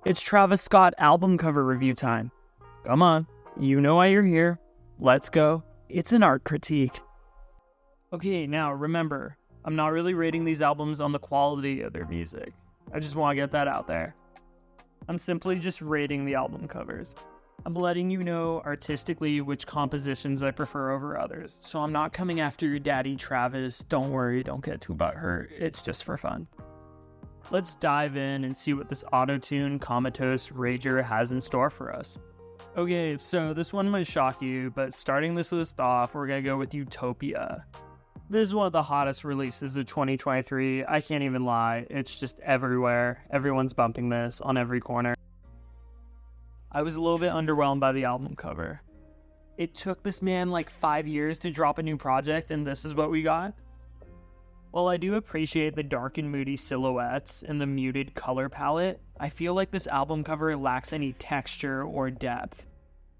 It's Travis Scott album cover review time. Come on, you know why you're here. Let's go. It's an art critique. Okay, now remember, I'm not really rating these albums on the quality of their music. I just want to get that out there. I'm simply just rating the album covers. I'm letting you know artistically which compositions I prefer over others, so I'm not coming after your daddy Travis. Don't worry, don't get too butthurt. It's just for fun. Let's dive in and see what this auto-tune comatose rager has in store for us. Okay, so this one might shock you, but starting this list off, we're gonna go with Utopia. This is one of the hottest releases of 2023. I can't even lie, it's just everywhere. Everyone's bumping this on every corner. I was a little bit underwhelmed by the album cover. It took this man like 5 years to drop a new project, and this is what we got? While I do appreciate the dark and moody silhouettes and the muted color palette, I feel like this album cover lacks any texture or depth.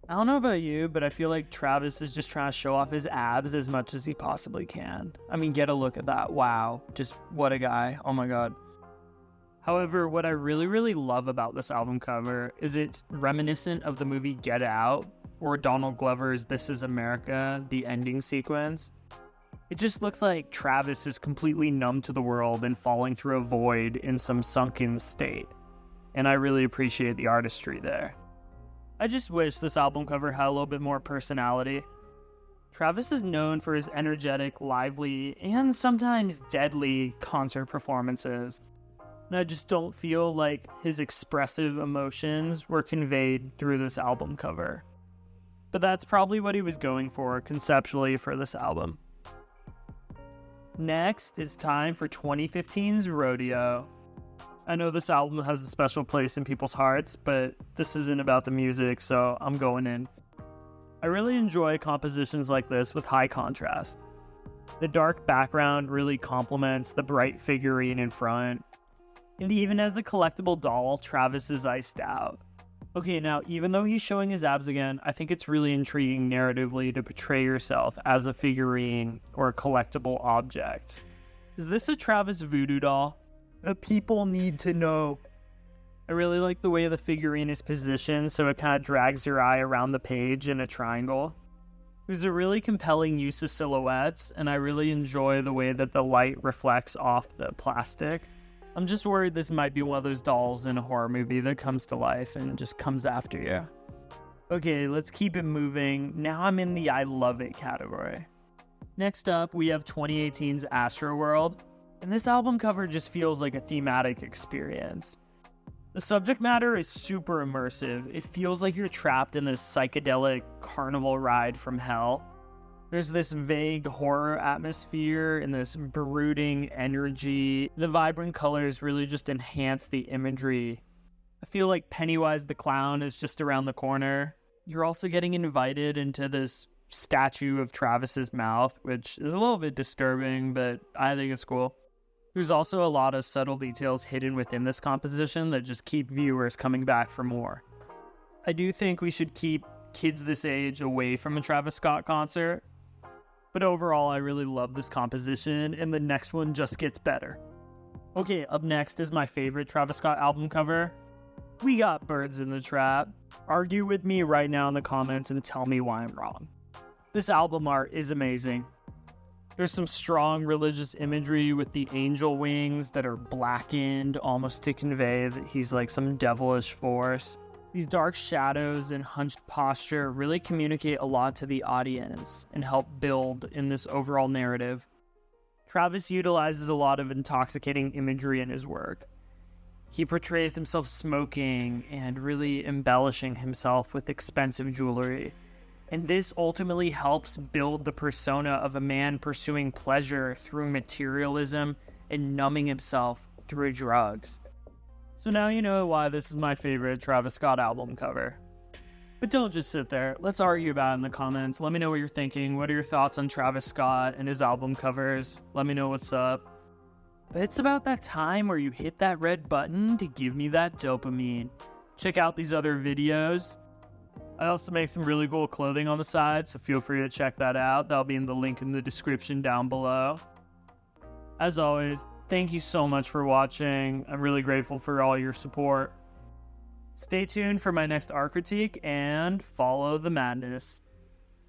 I don't know about you, but I feel like Travis is just trying to show off his abs as much as he possibly can. I mean, get a look at that. Wow, just what a guy. Oh my god. However, what I really love about this album cover is it's reminiscent of the movie Get Out, or Donald Glover's This Is America, the ending sequence. It just looks like Travis is completely numb to the world and falling through a void in some sunken state. And I really appreciate the artistry there. I just wish this album cover had a little bit more personality. Travis is known for his energetic, lively, and sometimes deadly concert performances. And I just don't feel like his expressive emotions were conveyed through this album cover. But that's probably what he was going for conceptually for this album. Next, it's time for 2015's Rodeo. I know this album has a special place in people's hearts, but this isn't about the music, so I'm going in. I really enjoy compositions like this with high contrast. The dark background really complements the bright figurine in front. And even as a collectible doll, Travis is iced out. Okay, now, even though he's showing his abs again, I think it's really intriguing narratively to portray yourself as a figurine or a collectible object. Is this a Travis voodoo doll? The people need to know. I really like the way the figurine is positioned so it kind of drags your eye around the page in a triangle. There's a really compelling use of silhouettes, and I really enjoy the way that the light reflects off the plastic. I'm just worried this might be one of those dolls in a horror movie that comes to life and just comes after you. Okay, let's keep it moving. Now I'm in the I love it category. Next up, we have 2018's Astroworld, and this album cover just feels like a thematic experience. The subject matter is super immersive. It feels like you're trapped in this psychedelic carnival ride from hell. There's this vague horror atmosphere and this brooding energy. The vibrant colors really just enhance the imagery. I feel like Pennywise the Clown is just around the corner. You're also getting invited into this statue of Travis's mouth, which is a little bit disturbing, but I think it's cool. There's also a lot of subtle details hidden within this composition that just keep viewers coming back for more. I do think we should keep kids this age away from a Travis Scott concert. But overall, I really love this composition, and the next one just gets better. Okay, up next is my favorite Travis Scott album cover. We got Birds in the Trap. Argue with me right now in the comments and tell me why I'm wrong. This album art is amazing. There's some strong religious imagery with the angel wings that are blackened, almost to convey that he's like some devilish force. These dark shadows and hunched posture really communicate a lot to the audience and help build in this overall narrative. Travis utilizes a lot of intoxicating imagery in his work. He portrays himself smoking and really embellishing himself with expensive jewelry. And this ultimately helps build the persona of a man pursuing pleasure through materialism and numbing himself through drugs. So now you know why this is my favorite Travis Scott album cover. But don't just sit there. Let's argue about it in the comments. Let me know what you're thinking. What are your thoughts on Travis Scott and his album covers? Let me know what's up. But it's about that time where you hit that red button to give me that dopamine. Check out these other videos. I also make some really cool clothing on the side, so feel free to check that out. That'll be in the link in the description down below. As always, thank you so much for watching. I'm really grateful for all your support. Stay tuned for my next art critique and follow the madness.